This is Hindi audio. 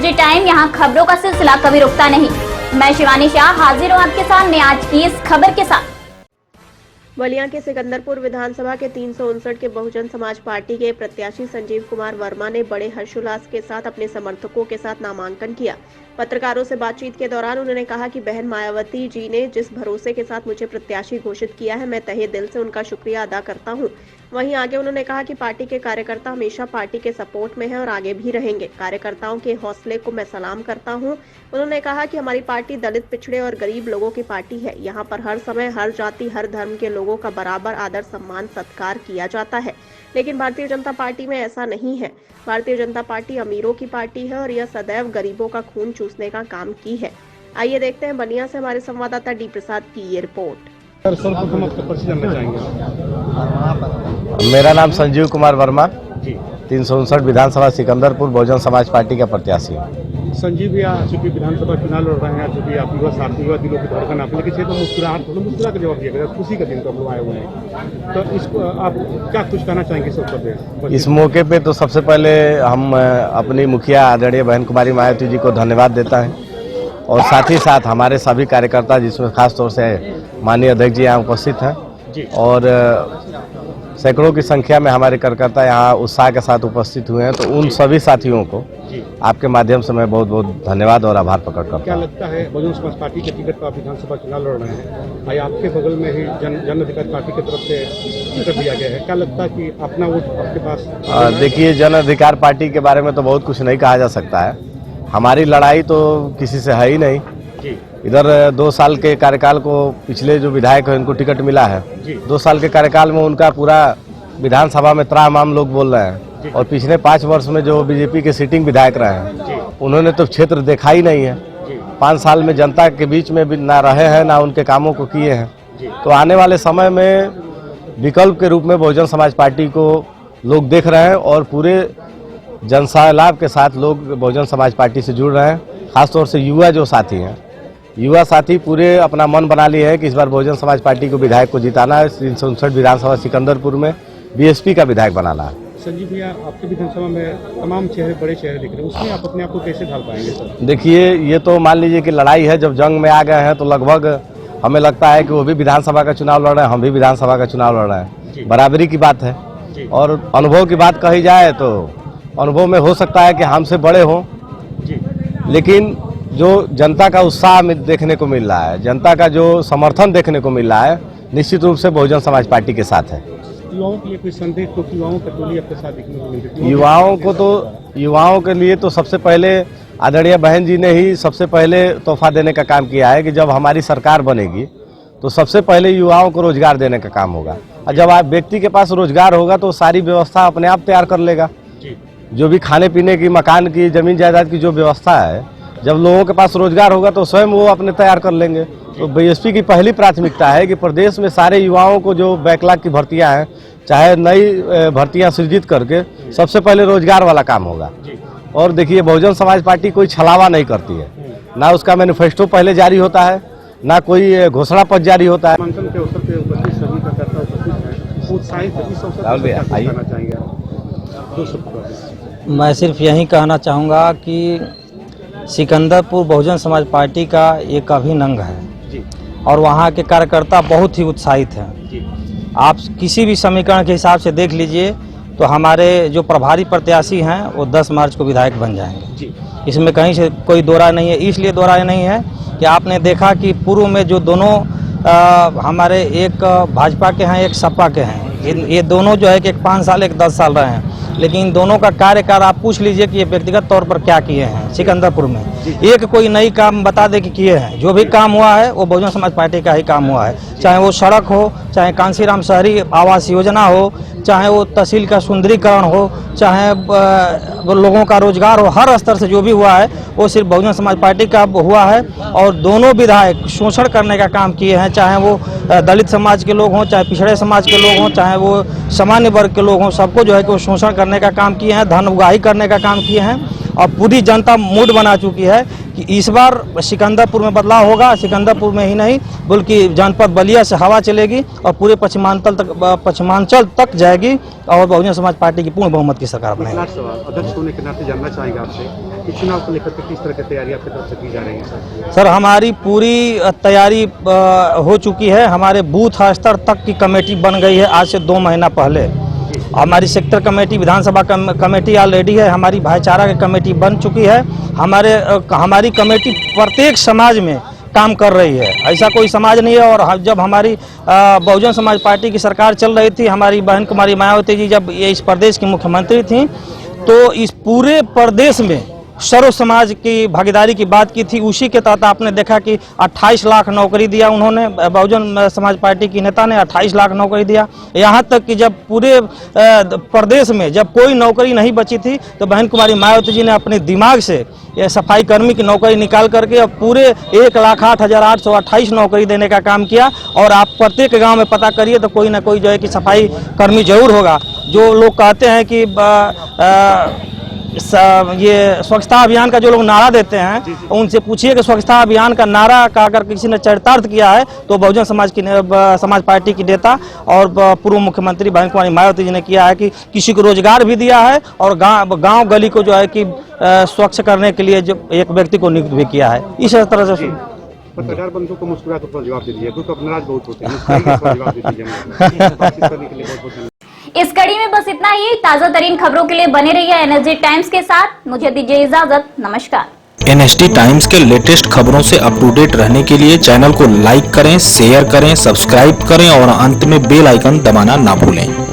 एसडी टाइम, यहाँ खबरों का सिलसिला कभी रुकता नहीं। मैं शिवानी शाह हाजिर हूँ आपके सामने आज की इस खबर के साथ। बलिया के सिकंदरपुर विधानसभा के 359 के बहुजन समाज पार्टी के प्रत्याशी संजीव कुमार वर्मा ने बड़े हर्षोल्लास के साथ अपने समर्थकों के साथ नामांकन किया। पत्रकारों से बातचीत के दौरान उन्होंने कहा कि बहन मायावती जी ने जिस भरोसे के साथ मुझे प्रत्याशी घोषित किया है, मैं तहे दिल से उनका शुक्रिया अदा करता हूं। वहीं आगे उन्होंने कहा कि पार्टी के कार्यकर्ता हमेशा पार्टी के सपोर्ट में हैं और आगे भी रहेंगे। कार्यकर्ताओं के हौसले को मैं सलाम करता हूं। उन्होंने कहा कि हमारी पार्टी दलित, पिछड़े और गरीब लोगों की पार्टी है। यहाँ पर हर समय हर जाति, हर धर्म के लोगों का बराबर आदर, सम्मान, सत्कार किया जाता है। लेकिन भारतीय जनता पार्टी में ऐसा नहीं है। भारतीय जनता पार्टी अमीरों की पार्टी है और यह सदैव गरीबों का खून चूसने का काम की है। आइए देखते हैं बलिया से हमारे संवाददाता डी प्रसाद की ये रिपोर्ट। मेरा नाम संजीव कुमार वर्मा, 359 विधानसभा सिकंदरपुर बहुजन समाज पार्टी का प्रत्याशी हूँ। संजीव भैया चूंकि विधानसभा चुनाव लड़ रहे हैं, चूंकि आप युवा साथी, युवा दिलों की धड़कन आप लेकिन तो मुस्कुरा के जवाब दिया, खुशी का दिन तो हम आए हुए हैं, तो इसको आप क्या कुछ कहना चाहेंगे इस ऊपर? इस मौके पे तो सबसे पहले हम अपनी मुखिया आदरणीय बहन कुमारी मायावती जी को धन्यवाद देता है और साथ ही साथ हमारे सभी कार्यकर्ता, जिसमें खास तौर से माननीय अध्यक्ष जी यहाँ उपस्थित हैं और सैकड़ों की संख्या में हमारे कार्यकर्ता यहाँ उत्साह के साथ उपस्थित हुए हैं, तो उन सभी साथियों को आपके माध्यम से मैं बहुत बहुत धन्यवाद और आभार प्रकट करता हूँ। क्या लगता है बहुजन समाज पार्टी के टिकट पर आप विधानसभा चुनाव लड़ रहे हैं, भाई आपके बगल में ही जन अधिकार पार्टी की तरफ से टिकट दिया गया है, क्या लगता है कि अपना वोट आपके पास? देखिए, जन अधिकार पार्टी के बारे में तो बहुत कुछ नहीं कहा जा सकता है। हमारी लड़ाई तो किसी से है ही नहीं। इधर 2 साल के कार्यकाल को पिछले जो विधायक है उनको टिकट मिला है। 2 साल के कार्यकाल में उनका पूरा विधानसभा में त्रामाम लोग बोल रहे हैं और पिछले 5 वर्ष में जो बीजेपी के सिटिंग विधायक रहे हैं उन्होंने तो क्षेत्र देखा ही नहीं है। 5 साल में जनता के बीच में भी ना रहे हैं, ना उनके कामों को किए हैं। तो आने वाले समय में विकल्प के रूप में बहुजन समाज पार्टी को लोग देख रहे हैं और पूरे जनसलाभ के साथ लोग बहुजन समाज पार्टी से जुड़ रहे हैं। खासतौर से युवा जो साथी हैं, युवा साथी पूरे अपना मन बना लिए हैं कि इस बार बहुजन समाज पार्टी को विधायक को जिताना है। 359 विधानसभा सिकंदरपुर में बीएसपी का विधायक बनाना है। संजीव भैया, आपके विधानसभा में तमाम चेहरे, बड़े चेहरे दिख रहे हैं, उसमें आप अपने आप को कैसे ढाल पाएंगे सर? देखिए, ये तो मान लीजिए कि लड़ाई है। जब जंग में आ गए हैं तो लगभग हमें लगता है कि वो भी विधानसभा का चुनाव लड़ रहे हैं, हम भी विधानसभा का चुनाव लड़ रहे हैं। बराबरी की बात है। और अनुभव की बात कही जाए तो अनुभव में हो सकता है कि हमसे बड़े हों, लेकिन जो जनता का उत्साह में देखने को मिल रहा है, जनता का जो समर्थन देखने को मिल रहा है, निश्चित रूप से बहुजन समाज पार्टी के साथ है। युवाओं के लिए कोई संदेश तो युवाओं का टोली आपके साथ देखने को मिलती है? युवाओं के लिए तो सबसे पहले आदरणीय बहन जी ने ही सबसे पहले तोहफा देने का काम किया है कि जब हमारी सरकार बनेगी तो सबसे पहले युवाओं को रोजगार देने का काम होगा। और जब आप व्यक्ति के पास रोजगार होगा तो सारी व्यवस्था अपने आप तैयार कर लेगा। जो भी खाने पीने की, मकान की, जमीन जायदाद की जो व्यवस्था है, जब लोगों के पास रोजगार होगा तो स्वयं वो अपने तैयार कर लेंगे। तो बीएसपी की पहली प्राथमिकता है कि प्रदेश में सारे युवाओं को जो बैकलॉग की भर्तियां हैं, चाहे नई भर्तियां सृजित करके सबसे पहले रोजगार वाला काम होगा। और देखिए, बहुजन समाज पार्टी कोई छलावा नहीं करती है, ना उसका मैनिफेस्टो पहले जारी होता है, ना कोई घोषणा पत्र जारी होता है। मैं सिर्फ यही कहना चाहूँगा कि सिकंदरपुर बहुजन समाज पार्टी का एक अभिन्न है और वहाँ के कार्यकर्ता बहुत ही उत्साहित हैं। आप किसी भी समीकरण के हिसाब से देख लीजिए तो हमारे जो प्रभारी प्रत्याशी हैं वो 10 मार्च को विधायक बन जाएंगे। इसमें कहीं से कोई दो राय नहीं है। इसलिए दो राय नहीं है कि आपने देखा कि पूर्व में जो दोनों हमारे एक भाजपा के हैं, एक सपा के हैं, ये दोनों जो है कि एक 5 साल, एक 10 साल रहे हैं, लेकिन इन दोनों का कार्यकाल आप पूछ लीजिए कि ये व्यक्तिगत तौर पर क्या किए हैं सिकंदरपुर में। एक कोई नई काम बता दे कि किए हैं। जो भी काम हुआ है वो बहुजन समाज पार्टी का ही काम हुआ है, चाहे वो सड़क हो, चाहे कांसीराम शहरी आवास योजना हो, चाहे वो तहसील का सुंदरीकरण हो, चाहे लोगों का रोजगार हो, हर स्तर से जो भी हुआ है वो सिर्फ बहुजन समाज पार्टी का हुआ है। और दोनों विधायक शोषण करने का काम किए हैं, चाहे वो दलित समाज के लोग हों, चाहे पिछड़े समाज के लोग हों, चाहे वो सामान्य वर्ग के लोग हों, सबको जो है कि वो शोषण करने का काम किए हैं, धन उगाही करने का काम किए हैं। और पूरी जनता मूड बना चुकी है कि इस बार सिकंदरपुर में बदलाव होगा। सिकंदरपुर में ही नहीं बल्कि जनपद बलिया से हवा चलेगी और पूरे पश्चिमांचल तक जाएगी और बहुजन समाज पार्टी की पूर्ण बहुमत की सरकार बनेगी। अध्यक्ष होने के नाते जानना चाहेंगे आपसे कि चुनाव को लेकर के किस तरह की तैयारी आपकी तरफ से की जा रही है? सर हमारी पूरी तैयारी हो चुकी है। हमारे बूथ स्तर तक की कमेटी बन गई है आज से 2 महीना पहले। हमारी सेक्टर कमेटी, विधानसभा कमेटी ऑलरेडी है, हमारी भाईचारा की कमेटी बन चुकी है। हमारी कमेटी प्रत्येक समाज में काम कर रही है, ऐसा कोई समाज नहीं है। और जब हमारी बहुजन समाज पार्टी की सरकार चल रही थी, हमारी बहन कुमारी मायावती जी जब ये इस प्रदेश की मुख्यमंत्री थी, तो इस पूरे प्रदेश में सर्व समाज की भागीदारी की बात की थी। उसी के तहत आपने देखा कि 28 लाख नौकरी दिया उन्होंने, बहुजन समाज पार्टी की नेता ने 28 लाख नौकरी दिया। यहाँ तक कि जब पूरे प्रदेश में जब कोई नौकरी नहीं बची थी तो बहन कुमारी मायावती जी ने अपने दिमाग से ये सफाई कर्मी की नौकरी निकाल करके अब पूरे 1,08,828 नौकरी देने का काम किया। और आप प्रत्येक गाँव में पता करिए तो कोई ना कोई जो है कि सफाई कर्मी जरूर होगा। जो लोग कहते हैं कि ये स्वच्छता अभियान का जो लोग नारा देते हैं, उनसे पूछिए कि स्वच्छता अभियान का नारा का अगर किसी ने चरितार्थ किया है तो बहुजन समाज पार्टी की नेता और पूर्व मुख्यमंत्री बहन कुमारी मायावती जी ने किया है कि किसी को रोजगार भी दिया है और गांव गली को जो है कि स्वच्छ करने के लिए जो एक व्यक्ति को नियुक्त भी किया है। इस तरह से पत्रकार बंधु को मुस्कुरा कर जवाब दे दिया, क्योंकि नाराज बहुत होते हैं। इस कड़ी में बस इतना ही। ताजा तरीन खबरों के लिए बने रहिए एनएसडी टाइम्स के साथ। मुझे दीजिए इजाजत, नमस्कार। एनएसडी टाइम्स के लेटेस्ट खबरों से अप टू डेट रहने के लिए चैनल को लाइक करें, शेयर करें, सब्सक्राइब करें और अंत में बेल आइकन दबाना ना भूलें।